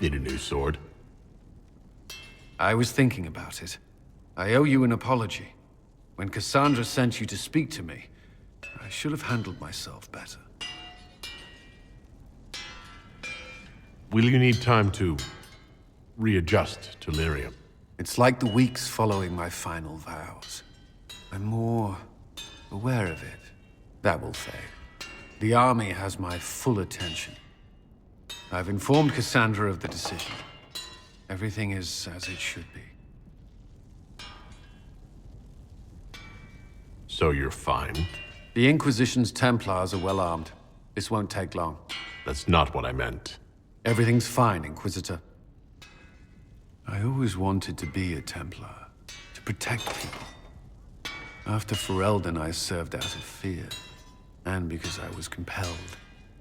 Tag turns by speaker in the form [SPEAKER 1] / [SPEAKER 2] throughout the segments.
[SPEAKER 1] Need a new sword?
[SPEAKER 2] I was thinking about it. I owe you an apology. When Cassandra sent you to speak to me, I should have handled myself better.
[SPEAKER 1] Will you need time to readjust to lyrium?
[SPEAKER 2] It's like the weeks following my final vows. I'm more aware of it. That will fade. The army has my full attention. I've informed Cassandra of the decision. Everything is as it should be.
[SPEAKER 1] So you're fine?
[SPEAKER 2] The Inquisition's Templars are well armed. This won't take long.
[SPEAKER 1] That's not what I meant.
[SPEAKER 2] Everything's fine, Inquisitor. I always wanted to be a Templar, to protect people. After Ferelden, I served out of fear, and because I was compelled.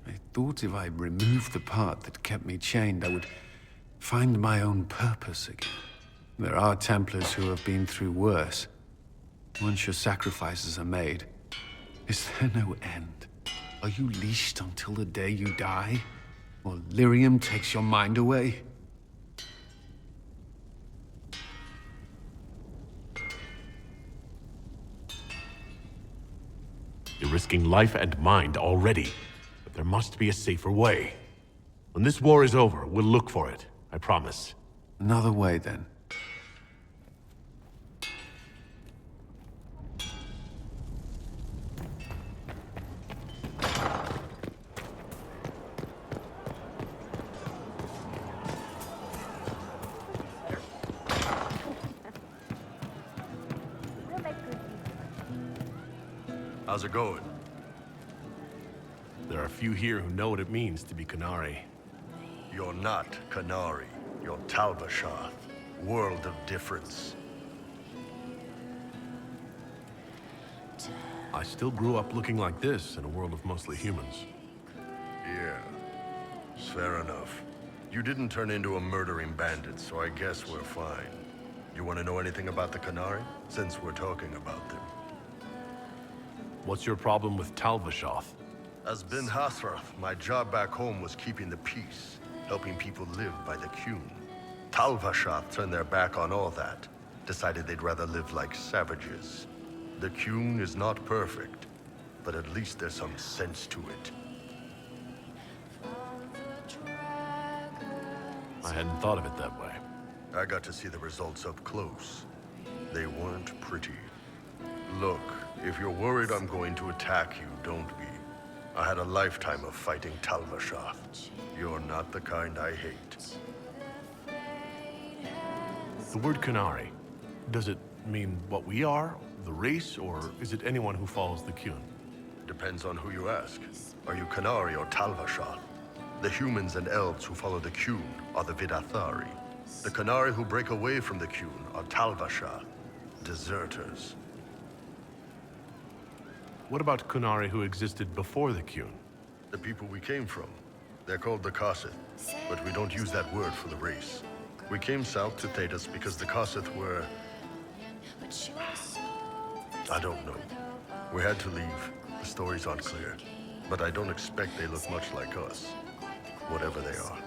[SPEAKER 2] I thought if I removed the part that kept me chained, I would find my own purpose again. There are Templars who have been through worse. Once your sacrifices are made, is there no end? Are you leashed until the day you die? Or lyrium takes your mind away?
[SPEAKER 1] You're risking life and mind already. But there must be a safer way. When this war is over, we'll look for it. I promise.
[SPEAKER 2] Another way, then.
[SPEAKER 3] How's it going?
[SPEAKER 1] There are few here who know what it means to be Qunari.
[SPEAKER 3] You're not Qunari. You're Tal-Vashoth. World of difference.
[SPEAKER 1] I still grew up looking like this in a world of mostly humans.
[SPEAKER 3] Yeah. Fair enough. You didn't turn into a murdering bandit, so I guess we're fine. You want to know anything about the Qunari? Since we're talking about them.
[SPEAKER 1] What's your problem with Tal-Vashoth?
[SPEAKER 3] As Ben Hathrath, my job back home was keeping the peace, helping people live by the Qun. Tal-Vashoth turned their back on all that, decided they'd rather live like savages. The Qun is not perfect, but at least there's some sense to it.
[SPEAKER 1] I hadn't thought of it that way.
[SPEAKER 3] I got to see the results up close. They weren't pretty. Look, if you're worried I'm going to attack you, don't be. I had a lifetime of fighting Tal-Vashoth. You're not the kind I hate.
[SPEAKER 1] The word Qunari, does it mean what we are, the race, or is it anyone who follows the Qun?
[SPEAKER 3] Depends on who you ask. Are you Qunari or Tal-Vashoth? The humans and elves who follow the Qun are the Vidathari. The Qunari who break away from the Qun are Tal-Vashoth, deserters.
[SPEAKER 1] What about Qunari who existed before the Qun?
[SPEAKER 3] The people we came from. They're called the Kossith, but we don't use that word for the race. We came south to Thedas because the Kossith were... I don't know. We had to leave. The stories aren't clear. But I don't expect they look much like us. Whatever they are.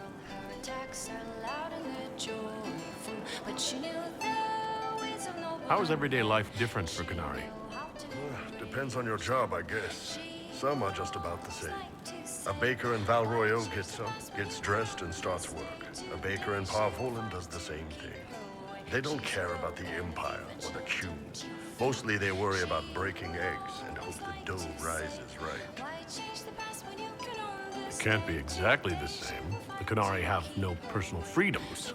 [SPEAKER 1] How is everyday life different for Qunari?
[SPEAKER 3] Depends on your job, I guess. Some are just about the same. A baker in Val Royeaux gets up, gets dressed, and starts work. A baker in Parvolan does the same thing. They don't care about the Empire or the Qun. Mostly they worry about breaking eggs and hope the dough rises right.
[SPEAKER 1] It can't be exactly the same. The Qunari have no personal freedoms.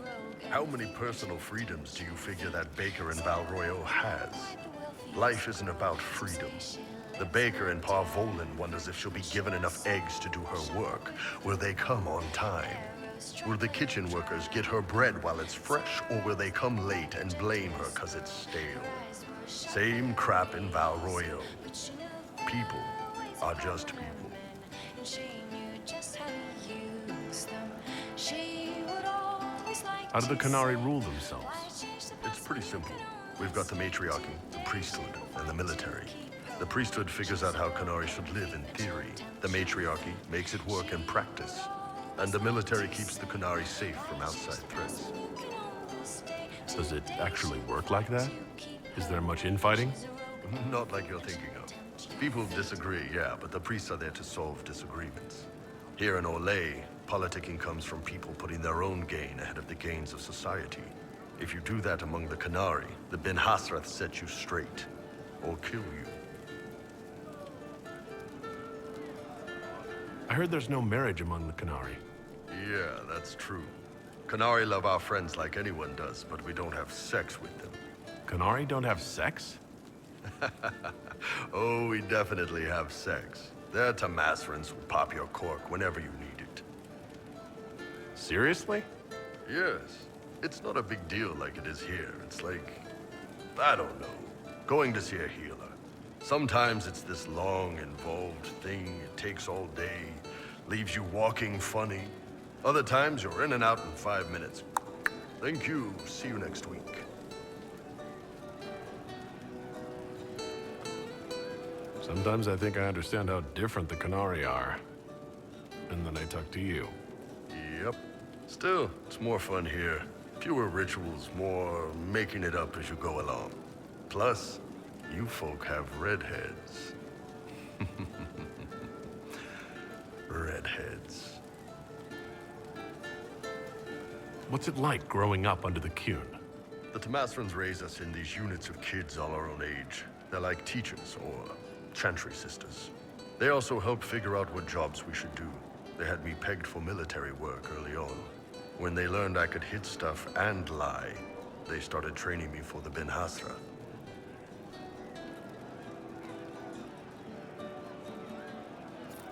[SPEAKER 3] How many personal freedoms do you figure that baker in Val Royeaux has? Life isn't about freedom. The baker in Parvolan wonders if she'll be given enough eggs to do her work. Will they come on time? Will the kitchen workers get her bread while it's fresh, or will they come late and blame her because it's stale? Same crap in Val Royeaux. People are just people.
[SPEAKER 1] How do the Qunari rule themselves?
[SPEAKER 3] It's pretty simple. We've got the matriarchy, the priesthood, and the military. The priesthood figures out how Qunari should live in theory. The matriarchy makes it work in practice. And the military keeps the Qunari safe from outside threats.
[SPEAKER 1] Does it actually work like that? Is there much infighting?
[SPEAKER 3] Not like you're thinking of. People disagree, yeah, but the priests are there to solve disagreements. Here in Olay, politicking comes from people putting their own gain ahead of the gains of society. If you do that among the Qunari, the Ben Hasrath set you straight, or kill you.
[SPEAKER 1] I heard there's no marriage among the Qunari.
[SPEAKER 3] Yeah, that's true. Qunari love our friends like anyone does, but we don't have sex with them.
[SPEAKER 1] Qunari don't have sex?
[SPEAKER 3] Oh, we definitely have sex. They're Tamasrans who pop your cork whenever you need it.
[SPEAKER 1] Seriously?
[SPEAKER 3] Yes. It's not a big deal like it is here. It's like, I don't know, going to see a healer. Sometimes it's this long, involved thing. It takes all day, leaves you walking funny. Other times you're in and out in 5 minutes. Thank you. See you next week.
[SPEAKER 1] Sometimes I think I understand how different the Qunari are. And then I talk to you.
[SPEAKER 3] Yep. Still, it's more fun here. Fewer rituals, more making it up as you go along. Plus, you folk have redheads. Redheads.
[SPEAKER 1] What's it like growing up under the Qun?
[SPEAKER 3] The Tamasrans raise us in these units of kids all our own age. They're like teachers or chantry sisters. They also help figure out what jobs we should do. They had me pegged for military work early on. When they learned I could hit stuff and lie, they started training me for the Ben Hasrath.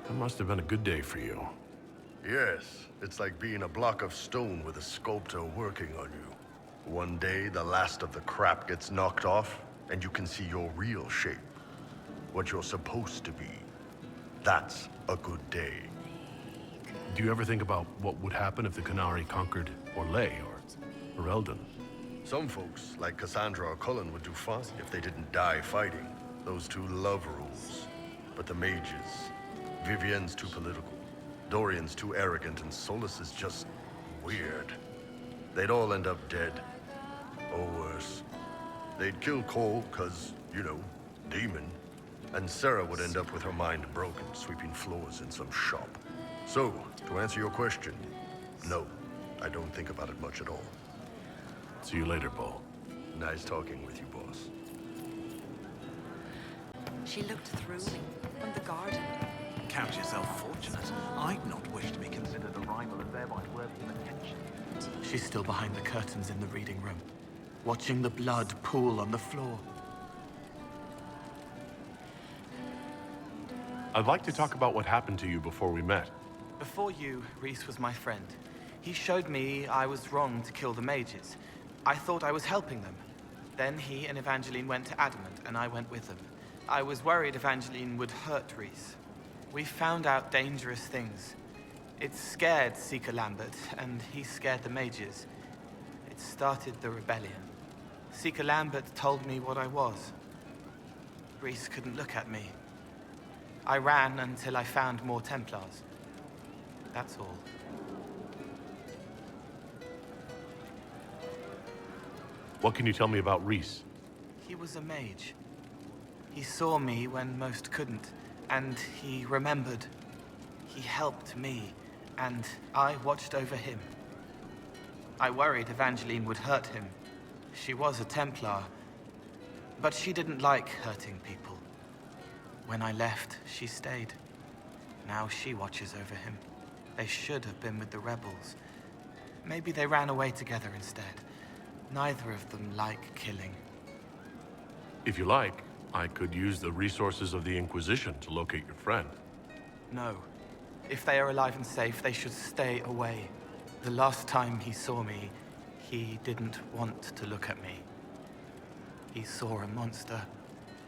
[SPEAKER 1] That must have been a good day for you.
[SPEAKER 3] Yes, it's like being a block of stone with a sculptor working on you. One day, the last of the crap gets knocked off, and you can see your real shape. What you're supposed to be. That's a good day.
[SPEAKER 1] Do you ever think about what would happen if the Qunari conquered Orlais or Eldon?
[SPEAKER 3] Some folks, like Cassandra or Cullen, would do fine if they didn't die fighting. Those two love rules. But the mages, Vivienne's too political, Dorian's too arrogant, and Solus is just weird. They'd all end up dead. Or worse. They'd kill Cole, cause, you know, demon. And Sarah would end up with her mind broken, sweeping floors in some shop. So, to answer your question, no, I don't think about it much at all.
[SPEAKER 1] See you later, Bull.
[SPEAKER 3] Nice talking with you, boss.
[SPEAKER 4] She looked through me from the garden.
[SPEAKER 5] Count yourself fortunate. I'd not wish to be considered a rival of thereby worthy of attention.
[SPEAKER 6] She's still behind the curtains in the reading room, watching the blood pool on the floor.
[SPEAKER 1] I'd like to talk about what happened to you before we met.
[SPEAKER 6] Before you, Rhys was my friend. He showed me I was wrong to kill the mages. I thought I was helping them. Then he and Evangeline went to Adamant, and I went with them. I was worried Evangeline would hurt Rhys. We found out dangerous things. It scared Seeker Lambert, and he scared the mages. It started the rebellion. Seeker Lambert told me what I was. Rhys couldn't look at me. I ran until I found more Templars. That's all.
[SPEAKER 1] What can you tell me about Rhys?
[SPEAKER 6] He was a mage. He saw me when most couldn't, and he remembered. He helped me, and I watched over him. I worried Evangeline would hurt him. She was a Templar, but she didn't like hurting people. When I left, she stayed. Now she watches over him. They should have been with the rebels. Maybe they ran away together instead. Neither of them like killing.
[SPEAKER 1] If you like, I could use the resources of the Inquisition to locate your friend.
[SPEAKER 6] No. If they are alive and safe, they should stay away. The last time he saw me, he didn't want to look at me. He saw a monster.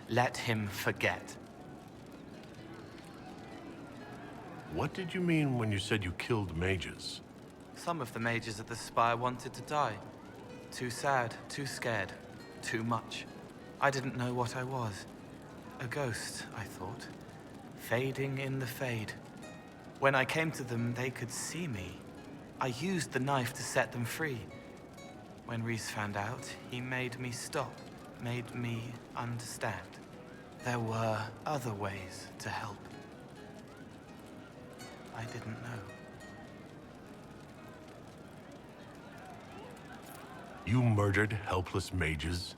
[SPEAKER 6] Let him forget.
[SPEAKER 1] What did you mean when you said you killed mages?
[SPEAKER 6] Some of the mages at the Spire wanted to die. Too sad, too scared, too much. I didn't know what I was. A ghost, I thought. Fading in the fade. When I came to them, they could see me. I used the knife to set them free. When Reese found out, he made me stop, made me understand. There were other ways to help. I didn't know.
[SPEAKER 1] You murdered helpless mages,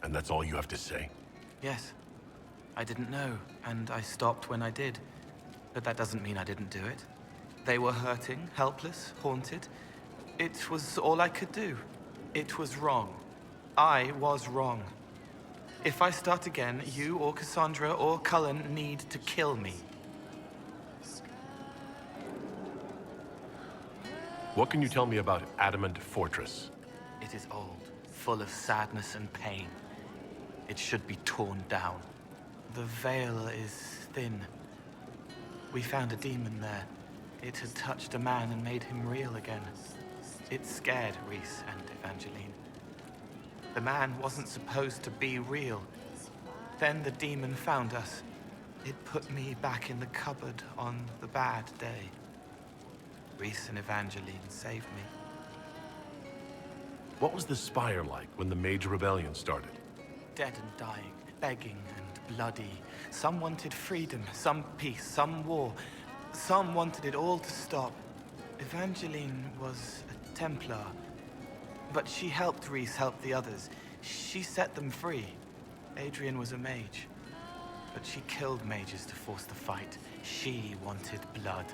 [SPEAKER 1] and that's all you have to say?
[SPEAKER 6] Yes. I didn't know, and I stopped when I did. But that doesn't mean I didn't do it. They were hurting, helpless, haunted. It was all I could do. It was wrong. I was wrong. If I start again, you or Cassandra or Cullen need to kill me.
[SPEAKER 1] What can you tell me about Adamant Fortress?
[SPEAKER 6] It is old, full of sadness and pain. It should be torn down. The veil is thin. We found a demon there. It had touched a man and made him real again. It scared Reese and Evangeline. The man wasn't supposed to be real. Then the demon found us. It put me back in the cupboard on the bad day. Reese and Evangeline saved me.
[SPEAKER 1] What was the Spire like when the Mage Rebellion started?
[SPEAKER 6] Dead and dying, begging and bloody. Some wanted freedom, some peace, some war. Some wanted it all to stop. Evangeline was a Templar. But she helped Reese help the others. She set them free. Adrian was a mage. But she killed mages to force the fight. She wanted blood.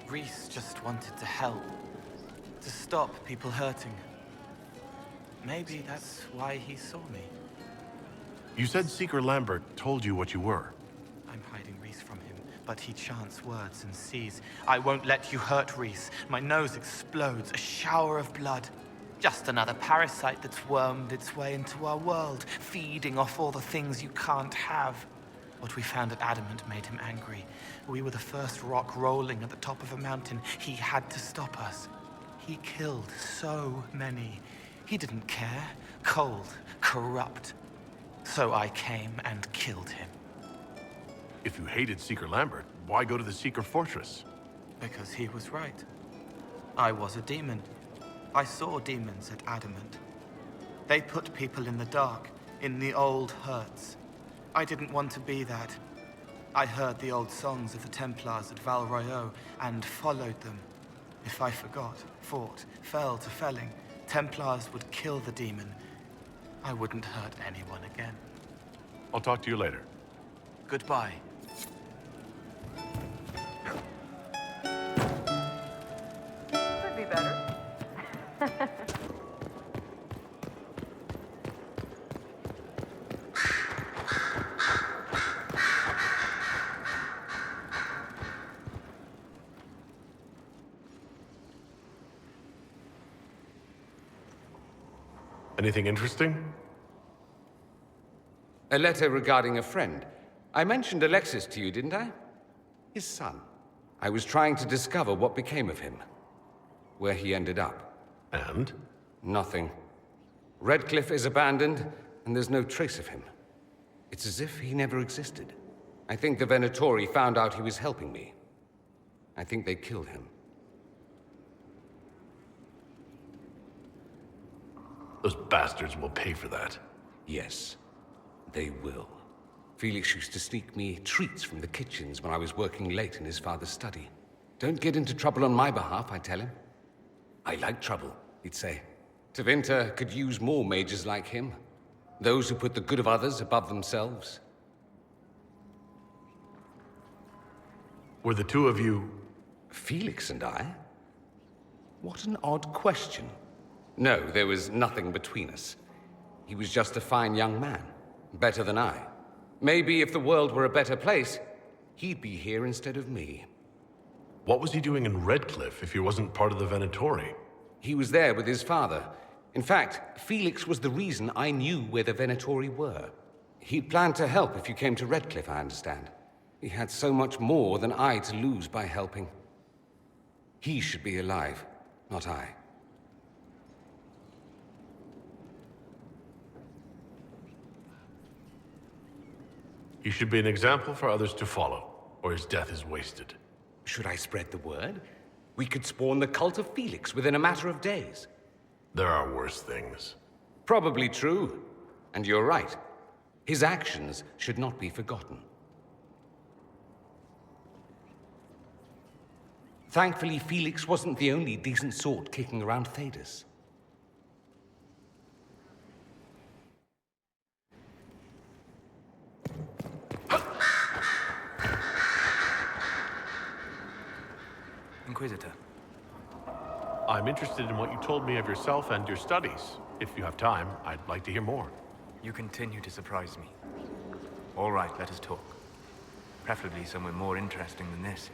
[SPEAKER 6] Reese just wanted to help. To stop people hurting. Maybe that's why he saw me.
[SPEAKER 1] You said Seeker Lambert told you what you were.
[SPEAKER 6] I'm hiding Reese from him, but he chants words and sees. I won't let you hurt Reese. My nose explodes, a shower of blood. Just another parasite that's wormed its way into our world, feeding off all the things you can't have. What we found at Adamant made him angry. We were the first rock rolling at the top of a mountain. He had to stop us. He killed so many. He didn't care. Cold, corrupt. So I came and killed him.
[SPEAKER 1] If you hated Seeker Lambert, why go to the Seeker Fortress?
[SPEAKER 6] Because he was right. I was a demon. I saw demons at Adamant. They put people in the dark, in the old hurts. I didn't want to be that. I heard the old songs of the Templars at Val Royeaux and followed them. If I forgot, fought, fell to felling, Templars would kill the demon. I wouldn't hurt anyone again.
[SPEAKER 1] I'll talk to you later.
[SPEAKER 6] Goodbye.
[SPEAKER 4] Could be better.
[SPEAKER 1] Anything interesting?
[SPEAKER 7] A letter regarding a friend. I mentioned Alexis to you, didn't I? His son. I was trying to discover what became of him. Where he ended up.
[SPEAKER 1] And?
[SPEAKER 7] Nothing. Redcliffe is abandoned, and there's no trace of him. It's as if he never existed. I think the Venatori found out he was helping me. I think they killed him.
[SPEAKER 1] Those bastards will pay for that.
[SPEAKER 7] Yes, they will. Felix used to sneak me treats from the kitchens when I was working late in his father's study. Don't get into trouble on my behalf, I tell him. I like trouble, he'd say. Tevinter could use more mages like him. Those who put the good of others above themselves.
[SPEAKER 1] Were the two of you...
[SPEAKER 7] Felix and I? What an odd question. No, there was nothing between us. He was just a fine young man. Better than I. Maybe if the world were a better place, he'd be here instead of me.
[SPEAKER 1] What was he doing in Redcliffe if he wasn't part of the Venatori?
[SPEAKER 7] He was there with his father. In fact, Felix was the reason I knew where the Venatori were. He'd planned to help if you came to Redcliffe, I understand. He had so much more than I to lose by helping. He should be alive, not I.
[SPEAKER 1] He should be an example for others to follow, or his death is wasted.
[SPEAKER 7] Should I spread the word? We could spawn the cult of Felix within a matter of days.
[SPEAKER 1] There are worse things.
[SPEAKER 7] Probably true. And you're right. His actions should not be forgotten. Thankfully, Felix wasn't the only decent sort kicking around Thedas.
[SPEAKER 8] Inquisitor.
[SPEAKER 1] I'm interested in what you told me of yourself and your studies. If you have time, I'd like to hear more.
[SPEAKER 8] You continue to surprise me. All right, let us talk. Preferably somewhere more interesting than this.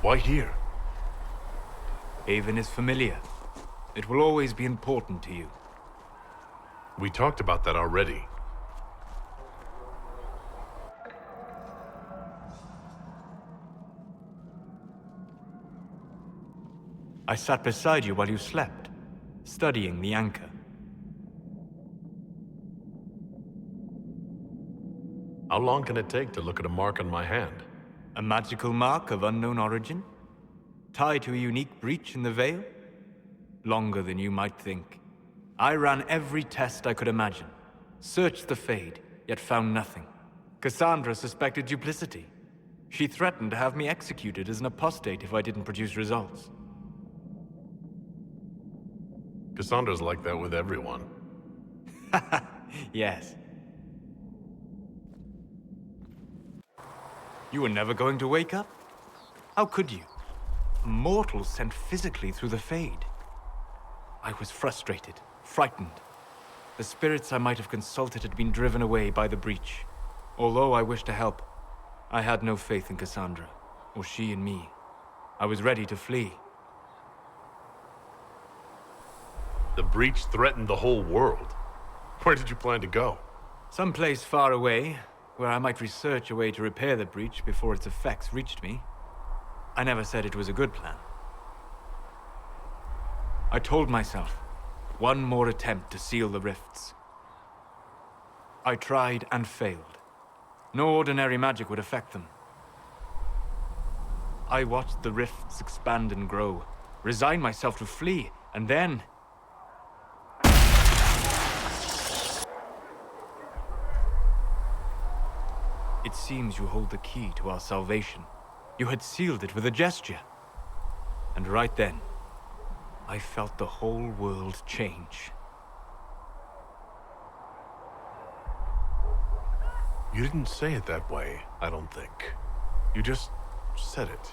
[SPEAKER 1] Why here?
[SPEAKER 8] Haven is familiar. It will always be important to you.
[SPEAKER 1] We talked about that already.
[SPEAKER 8] I sat beside you while you slept, studying the anchor.
[SPEAKER 1] How long can it take to look at a mark on my hand?
[SPEAKER 8] A magical mark of unknown origin? Tied to a unique breach in the veil? Longer than you might think. I ran every test I could imagine. Searched the Fade, yet found nothing. Cassandra suspected duplicity. She threatened to have me executed as an apostate if I didn't produce results.
[SPEAKER 1] Cassandra's like that with everyone.
[SPEAKER 8] Yes. You were never going to wake up? How could you? A mortal sent physically through the Fade. I was frustrated, frightened. The spirits I might have consulted had been driven away by the breach. Although I wished to help, I had no faith in Cassandra, or she in me. I was ready to flee.
[SPEAKER 1] The breach threatened the whole world. Where did you plan to go?
[SPEAKER 8] Someplace far away, where I might research a way to repair the breach before its effects reached me. I never said it was a good plan. I told myself, one more attempt to seal the rifts. I tried and failed. No ordinary magic would affect them. I watched the rifts expand and grow, resigned myself to flee, and then... It seems you hold the key to our salvation. You had sealed it with a gesture. And right then, I felt the whole world change.
[SPEAKER 1] You didn't say it that way, I don't think. You just said it.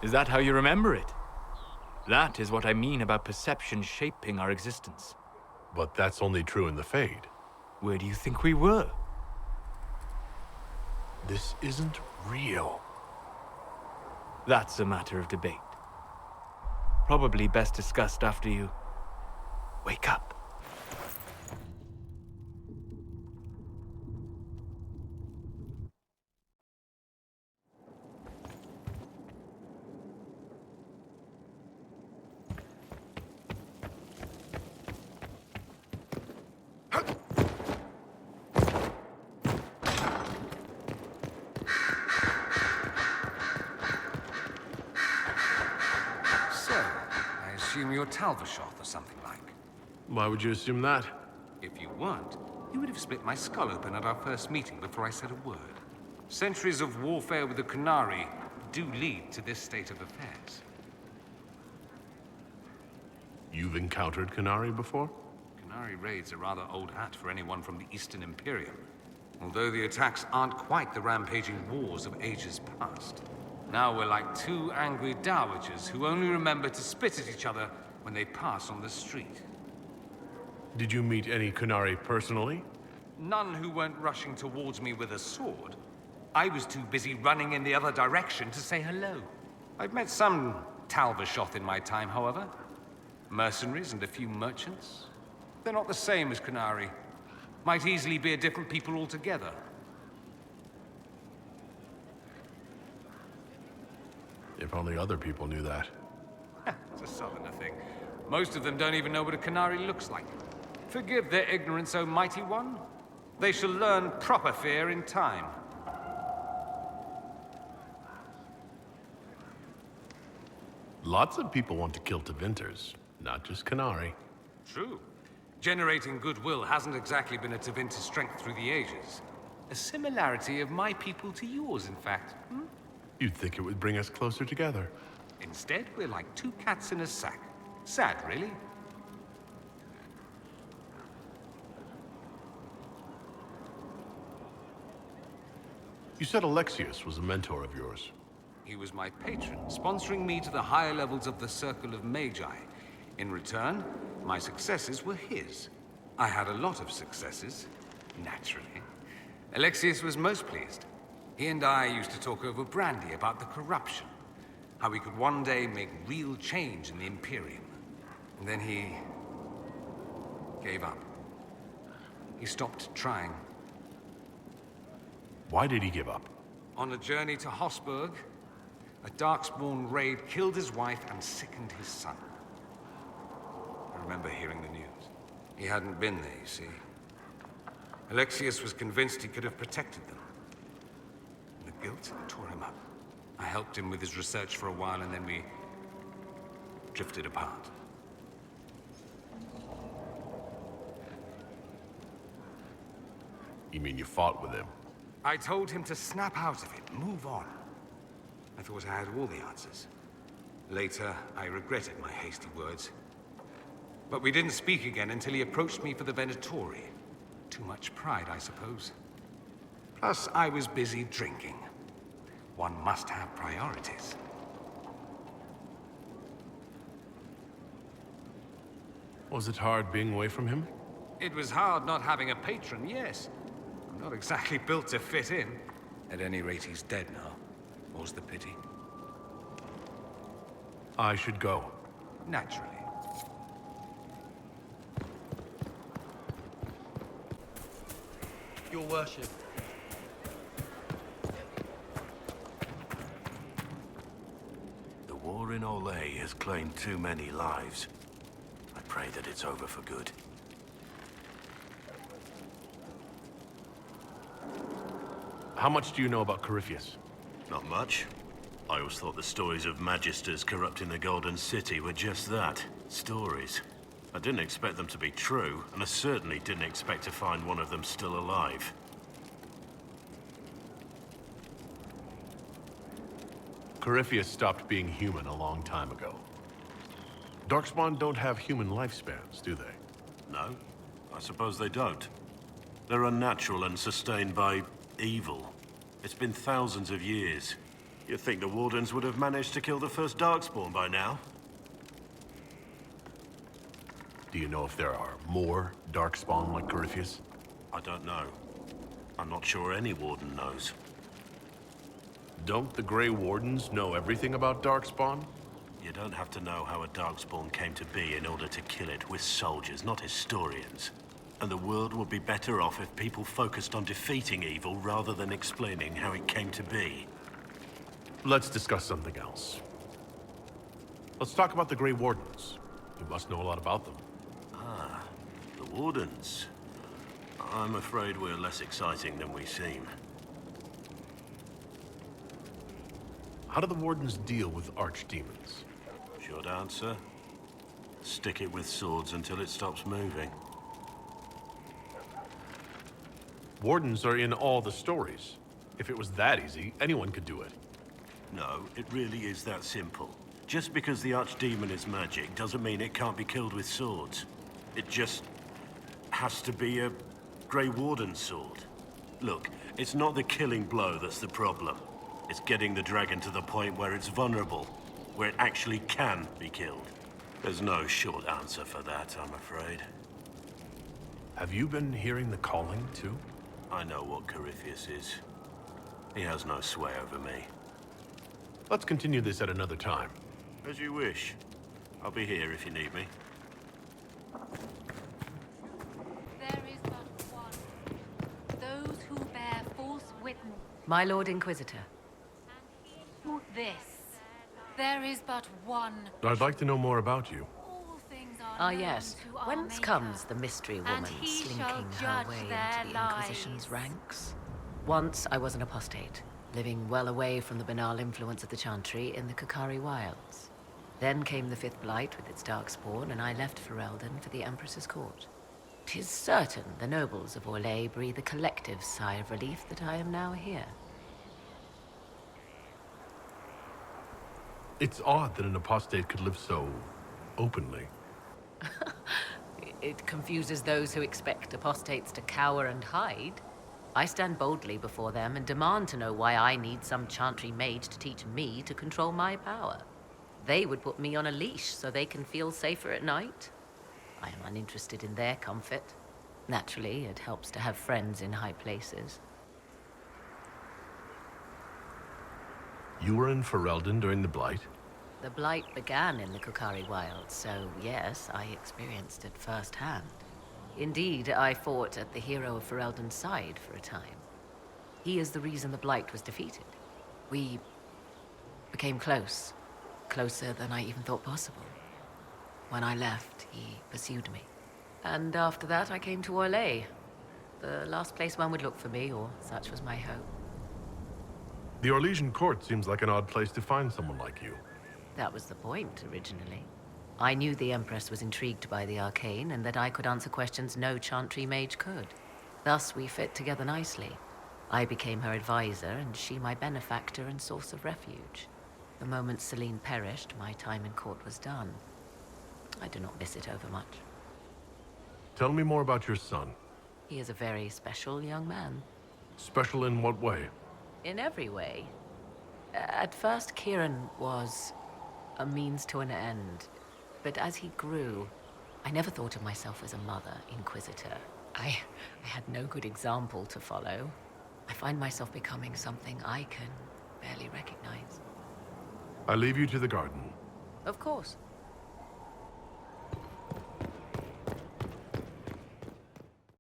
[SPEAKER 8] Is that how you remember it? That is what I mean about perception shaping our existence.
[SPEAKER 1] But that's only true in the Fade.
[SPEAKER 8] Where do you think we were?
[SPEAKER 1] This isn't real.
[SPEAKER 8] That's a matter of debate. Probably best discussed after you wake up.
[SPEAKER 7] You're Talvashoth or something like.
[SPEAKER 1] Why would you assume that?
[SPEAKER 7] If you weren't, you would have split my skull open at our first meeting before I said a word. Centuries of warfare with the Qunari do lead to this state of affairs.
[SPEAKER 1] You've encountered Qunari before?
[SPEAKER 7] Qunari raids are rather old hat for anyone from the Eastern Imperium. Although the attacks aren't quite the rampaging wars of ages past. Now we're like two angry dowagers who only remember to spit at each other when they pass on the street.
[SPEAKER 1] Did you meet any Qunari personally?
[SPEAKER 7] None who weren't rushing towards me with a sword. I was too busy running in the other direction to say hello. I've met some Talvashoth in my time, however. Mercenaries and a few merchants. They're not the same as Qunari. Might easily be a different people altogether.
[SPEAKER 1] If only other people knew that.
[SPEAKER 7] It's a southerner thing. Most of them don't even know what a Qunari looks like. Forgive their ignorance, O mighty one. They shall learn proper fear in time.
[SPEAKER 1] Lots of people want to kill Tevinters, not just Canary.
[SPEAKER 7] True. Generating goodwill hasn't exactly been a Tevinter strength through the ages. A similarity of my people to yours, in fact. Hmm?
[SPEAKER 1] You'd think it would bring us closer together.
[SPEAKER 7] Instead, we're like two cats in a sack. Sad, really.
[SPEAKER 1] You said Alexius was a mentor of yours.
[SPEAKER 7] He was my patron, sponsoring me to the higher levels of the Circle of Magi. In return, my successes were his. I had a lot of successes, naturally. Alexius was most pleased. He and I used to talk over brandy about the corruption, how we could one day make real change in the Imperium. And then he gave up. He stopped trying.
[SPEAKER 1] Why did he give up?
[SPEAKER 7] On a journey to Hossberg, a Darkspawn raid killed his wife and sickened his son. I remember hearing the news. He hadn't been there, you see. Alexius was convinced he could have protected them. The guilt tore him up. I helped him with his research for a while, and then we drifted apart.
[SPEAKER 1] You mean you fought with him?
[SPEAKER 7] I told him to snap out of it, move on. I thought I had all the answers. Later, I regretted my hasty words. But we didn't speak again until he approached me for the Venatori. Too much pride, I suppose. Plus, I was busy drinking. One must have priorities.
[SPEAKER 1] Was it hard being away from him?
[SPEAKER 7] It was hard not having a patron, yes. I'm not exactly built to fit in. At any rate, he's dead now. More's the pity.
[SPEAKER 1] I should go.
[SPEAKER 7] Naturally.
[SPEAKER 9] Your worship.
[SPEAKER 10] The war in Olay has claimed too many lives. I pray that it's over for good.
[SPEAKER 1] How much do you know about Corypheus?
[SPEAKER 10] Not much. I always thought the stories of Magisters corrupting the Golden City were just that, stories. I didn't expect them to be true, and I certainly didn't expect to find one of them still alive.
[SPEAKER 1] Corypheus stopped being human a long time ago. Darkspawn don't have human lifespans, do they?
[SPEAKER 10] No, I suppose they don't. They're unnatural and sustained by evil. It's been thousands of years. You'd think the Wardens would have managed to kill the first Darkspawn by now.
[SPEAKER 1] Do you know if there are more Darkspawn like Corypheus?
[SPEAKER 10] I don't know. I'm not sure any Warden knows.
[SPEAKER 1] Don't the Grey Wardens know everything about Darkspawn?
[SPEAKER 10] You don't have to know how a Darkspawn came to be in order to kill it. We're soldiers, not historians. And the world would be better off if people focused on defeating evil rather than explaining how it came to be.
[SPEAKER 1] Let's discuss something else. Let's talk about the Grey Wardens. You must know a lot about them.
[SPEAKER 10] Ah, the Wardens. I'm afraid we're less exciting than we seem.
[SPEAKER 1] How do the Wardens deal with archdemons?
[SPEAKER 10] Short answer. Stick it with swords until it stops moving.
[SPEAKER 1] Wardens are in all the stories. If it was that easy, anyone could do it.
[SPEAKER 10] No, it really is that simple. Just because the archdemon is magic doesn't mean it can't be killed with swords. It just has to be a Grey Warden sword. Look, it's not the killing blow that's the problem. It's getting the dragon to the point where it's vulnerable, where it actually can be killed. There's no short answer for that, I'm afraid.
[SPEAKER 1] Have you been hearing the calling, too?
[SPEAKER 10] I know what Corypheus is. He has no sway over me.
[SPEAKER 1] Let's continue this at another time.
[SPEAKER 10] As you wish. I'll be here if you need me.
[SPEAKER 11] There is but one. Those who bear false witness.
[SPEAKER 4] My Lord Inquisitor.
[SPEAKER 11] This. There is but one.
[SPEAKER 1] I'd like to know more about you.
[SPEAKER 11] All things are
[SPEAKER 9] Ah, yes. Whence comes the mystery woman slinking her way into the Inquisition's ranks? Once I was an apostate, living well away from the banal influence of the Chantry in the Kukari wilds. Then came the Fifth Blight with its darkspawn, and I left Ferelden for the Empress's court. 'Tis certain the nobles of Orlais breathe a collective sigh of relief that I am now here.
[SPEAKER 1] It's odd that an apostate could live so openly.
[SPEAKER 9] It confuses those who expect apostates to cower and hide. I stand boldly before them and demand to know why I need some Chantry mage to teach me to control my power. They would put me on a leash so they can feel safer at night. I am uninterested in their comfort. Naturally, it helps to have friends in high places.
[SPEAKER 1] You were in Ferelden during the Blight?
[SPEAKER 9] The Blight began in the Kukari wilds, so yes, I experienced it firsthand. Indeed, I fought at the hero of Ferelden's side for a time. He is the reason the Blight was defeated. We became close. Closer than I even thought possible. When I left, he pursued me. And after that, I came to Orlais. The last place one would look for me, or such was my hope.
[SPEAKER 1] The Orlesian court seems like an odd place to find someone like you.
[SPEAKER 9] That was the point, originally. I knew the Empress was intrigued by the arcane, and that I could answer questions no Chantry mage could. Thus, we fit together nicely. I became her advisor, and she my benefactor and source of refuge. The moment Celine perished, my time in court was done. I do not miss it overmuch.
[SPEAKER 1] Tell me more about your son.
[SPEAKER 9] He is a very special young man.
[SPEAKER 1] Special in what way?
[SPEAKER 9] In every way. At first, Kieran was a means to an end. But as he grew, I never thought of myself as a mother inquisitor. I had no good example to follow. I find myself becoming something I can barely recognize.
[SPEAKER 1] I leave you to the garden.
[SPEAKER 9] Of course.